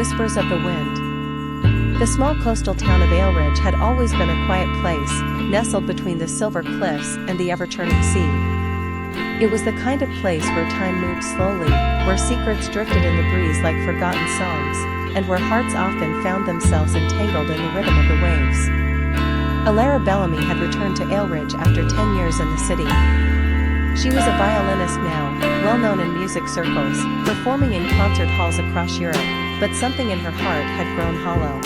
Whispers of the Wind. The small coastal town of Ailridge had always been a quiet place, nestled between the silver cliffs and the ever-turning sea. It was the kind of place where time moved slowly, where secrets drifted in the breeze like forgotten songs, and where hearts often found themselves entangled in the rhythm of the waves. Alara Bellamy had returned to Ailridge after 10 years in the city. She was a violinist now, well known in music circles, performing in concert halls across Europe, but something in her heart had grown hollow.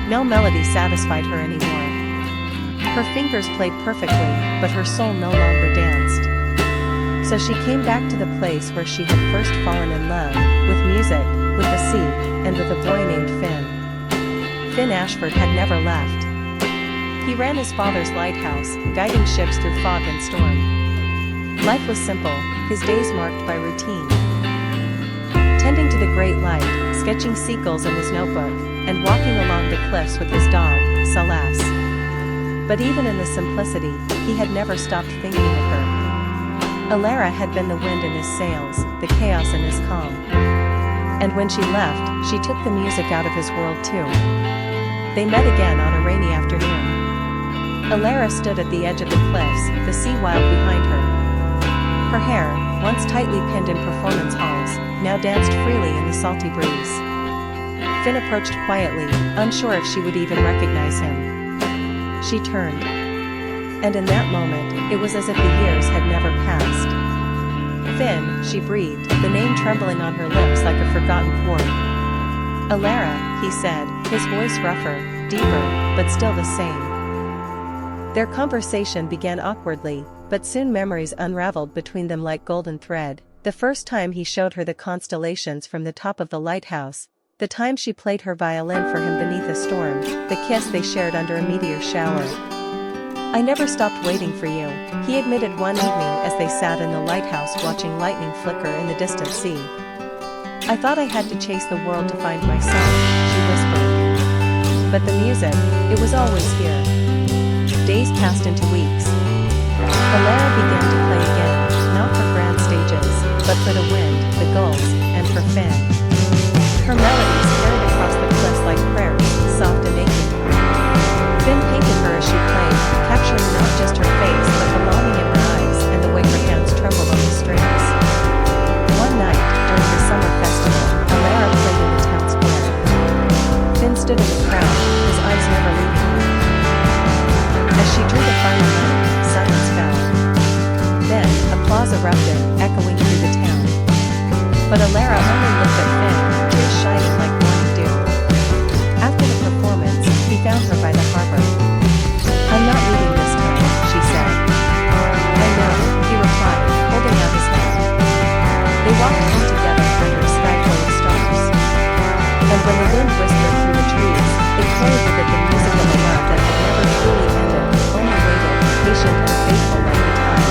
No melody satisfied her anymore. Her fingers played perfectly, but her soul no longer danced. So she came back to the place where she had first fallen in love, with music, with the sea, and with a boy named Finn. Finn Ashford had never left. He ran his father's lighthouse, guiding ships through fog and storm. Life was simple, his days marked by routine. Tending to the great light, sketching seagulls in his notebook, and walking along the cliffs with his dog, Salas. But even in the simplicity, he had never stopped thinking of her. Alara had been the wind in his sails, the chaos in his calm. And when she left, she took the music out of his world too. They met again on a rainy afternoon. Alara stood at the edge of the cliffs, the sea wild behind her. Her hair, once tightly pinned in performance halls, now danced freely in the salty breeze. Finn approached quietly, unsure if she would even recognize him. She turned. And in that moment, it was as if the years had never passed. Finn, she breathed, the name trembling on her lips like a forgotten chord. Alara, he said, his voice rougher, deeper, but still the same. Their conversation began awkwardly, but soon memories unraveled between them like golden thread. The first time he showed her the constellations from the top of the lighthouse, the time she played her violin for him beneath a storm, the kiss they shared under a meteor shower. "I never stopped waiting for you," he admitted one evening as they sat in the lighthouse watching lightning flicker in the distant sea. "I thought I had to chase the world to find myself," she whispered. "But the music, it was always here." Days passed into weeks. Alara began to play again, not for grand stages, but for the wind, the gulls, and for Finn. Her melodies carried across the cliffs like prayers, soft and aching. Finn painted her as she played, capturing not just her face but the longing in her eyes and the way her hands trembled on the strings. One night, during the summer festival, Alara played in the town square. Finn stood in the crowd, his eyes never leaving her. As she drew the final note, silence fell. Then, applause erupted, echoing through the town. But Alara only looked at Finn, tears shining like morning dew. After the performance, he found her by the harbor. "I'm not leaving this time," she said. "I know," he replied, holding out his hand. They walked home together under a sky full of stars. And when the wind whispered through the trees, it carried with it the music of a love that had never truly ended, only waited, patient and faithful like the tide.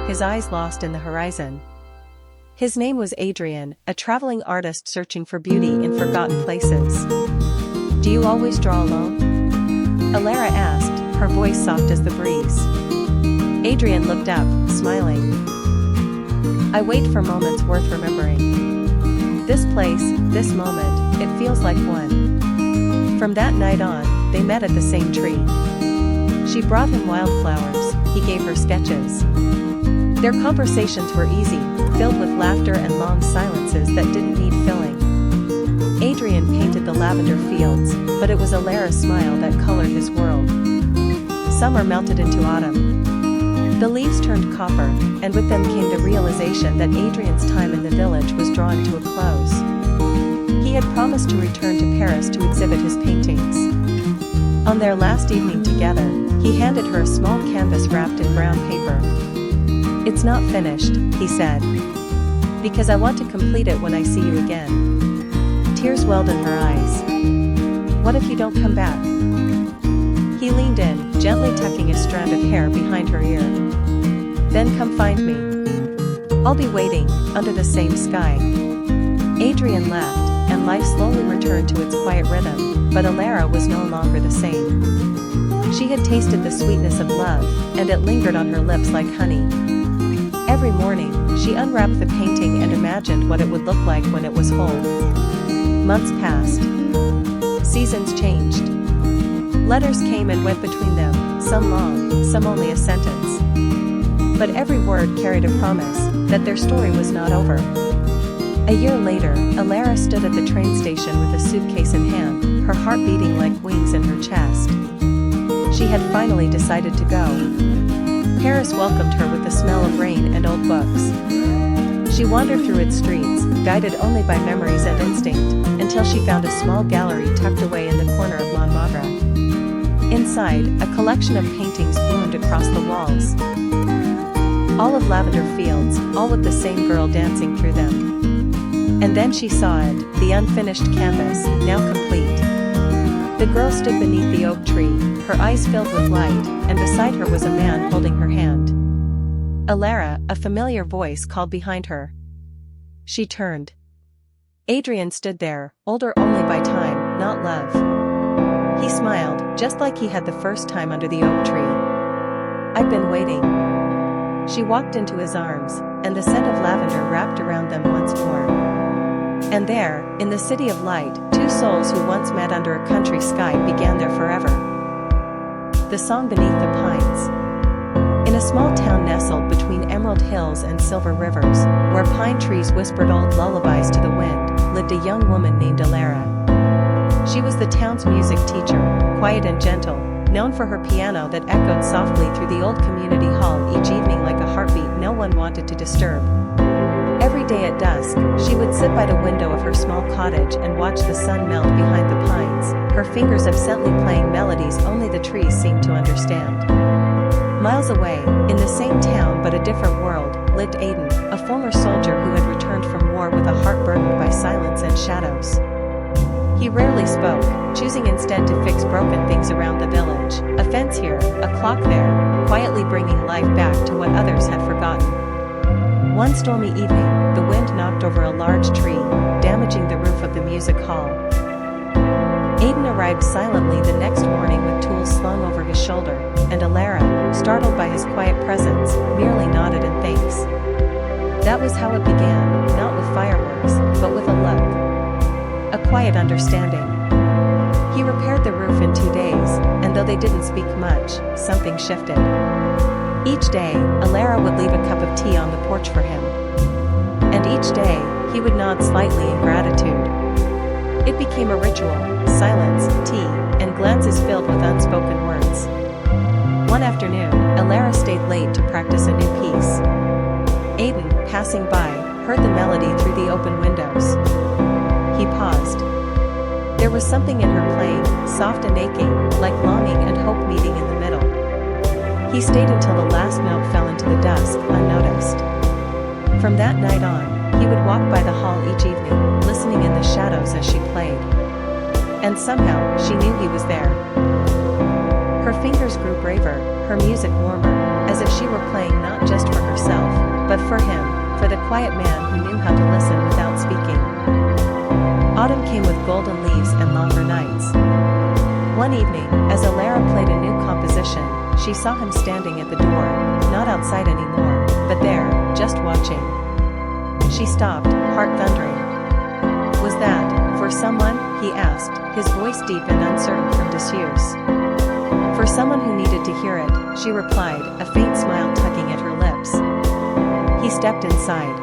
His eyes lost in the horizon. His name was Adrian, a traveling artist searching for beauty in forgotten places. "Do you always draw alone?" Alara asked, her voice soft as the breeze. Adrian looked up, smiling. "I wait for moments worth remembering. This place, this moment, it feels like one." From that night on, they met at the same tree. She brought him wildflowers, he gave her sketches. Their conversations were easy, filled with laughter and long silences that didn't need filling. Adrian painted the lavender fields, but it was Alara's smile that colored his world. Summer melted into autumn. The leaves turned copper, and with them came the realization that Adrian's time in the village was drawing to a close. He had promised to return to Paris to exhibit his paintings. On their last evening together, he handed her a small canvas wrapped in brown paper. "It's not finished," he said, "because I want to complete it when I see you again." Tears welled in her eyes. "What if you don't come back?" He leaned in, gently tucking a strand of hair behind her ear. "Then come find me. I'll be waiting, under the same sky." Adrian laughed, and life slowly returned to its quiet rhythm, but Alara was no longer the same. She had tasted the sweetness of love, and it lingered on her lips like honey. Every morning, she unwrapped the painting and imagined what it would look like when it was whole. Months passed. Seasons changed. Letters came and went between them, some long, some only a sentence. But every word carried a promise that their story was not over. A year later, Alara stood at the train station with a suitcase in hand, her heart beating like wings in her chest. She had finally decided to go. Paris welcomed her with the smell of rain and old books. She wandered through its streets, guided only by memories and instinct, until she found a small gallery tucked away in the corner of Montmartre. Inside, a collection of paintings bloomed across the walls. All of lavender fields, all with the same girl dancing through them. And then she saw it, the unfinished canvas, now complete. The girl stood beneath the oak tree, her eyes filled with light, and beside her was a man holding her hand. "Alara," a familiar voice called behind her. She turned. Adrian stood there, older only by time, not love. He smiled, just like he had the first time under the oak tree. "I've been waiting." She walked into his arms, and the scent of lavender wrapped around them once more. And there, in the city of light, two souls who once met under a country sky began their forever. The song beneath the pines. In a small town nestled between emerald hills and silver rivers, where pine trees whispered old lullabies to the wind, lived a young woman named Alara. She was the town's music teacher, quiet and gentle, known for her piano that echoed softly through the old community hall each evening like a heartbeat no one wanted to disturb. Every day at dusk, she would sit by the window of her small cottage and watch the sun melt behind the pines, her fingers absently playing melodies only the trees seemed to understand. Miles away, in the same town but a different world, lived Aiden, a former soldier who had returned from war with a heart burdened by silence and shadows. He rarely spoke, choosing instead to fix broken things around the village, a fence here, a clock there, quietly bringing life back to what others had forgotten. One stormy evening, the wind knocked over a large tree, damaging the roof of the music hall. Aiden arrived silently the next morning with tools slung over his shoulder, and Alara, startled by his quiet presence, merely nodded in thanks. That was how it began, not with fireworks, but with a look. A quiet understanding. He repaired the roof in 2 days, and though they didn't speak much, something shifted. Each day, Alara would leave a cup of tea on the porch for him. And each day, he would nod slightly in gratitude. It became a ritual, silence, tea, and glances filled with unspoken words. One afternoon, Alara stayed late to practice a new piece. Aiden, passing by, heard the melody through the open windows. He paused. There was something in her playing, soft and aching, like longing and hope meeting in the middle. He stayed until the last note fell into the dusk, unnoticed. From that night on, he would walk by the hall each evening, listening in the shadows as she played. And somehow, she knew he was there. Her fingers grew braver, her music warmer, as if she were playing not just for herself, but for him, for the quiet man who knew how to listen without speaking. Autumn came with golden leaves and longer nights. One evening, as Alara played a new composition, she saw him standing at the door, not outside anymore, but there, just watching. She stopped, heart thundering. Was that, for someone, he asked, his voice deep and uncertain from disuse. For someone who needed to hear it, she replied, a faint smile tugging at her lips. He stepped inside.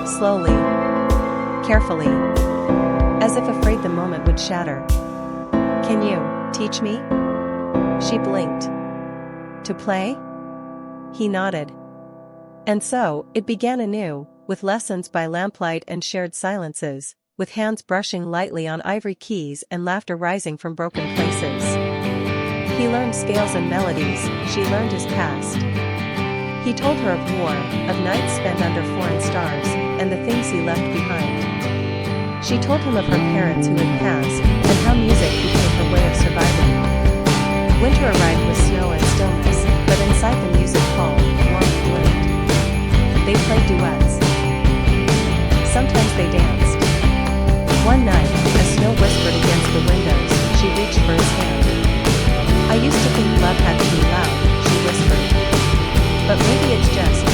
Slowly. Carefully. As if afraid the moment would shatter. Can you teach me? She blinked. To play? He nodded. And so, it began anew, with lessons by lamplight and shared silences, with hands brushing lightly on ivory keys and laughter rising from broken places. He learned scales and melodies, she learned his past. He told her of war, of nights spent under foreign stars, and the things he left behind. She told him of her parents who had passed, and how music became her way of surviving. Winter arrived with snow and stillness, but inside the music hall, warmth bloomed. They played duets. Sometimes they danced. One night, as snow whispered against the windows, she reached for his hand. I used to think love had to be loud, she whispered. But maybe it's just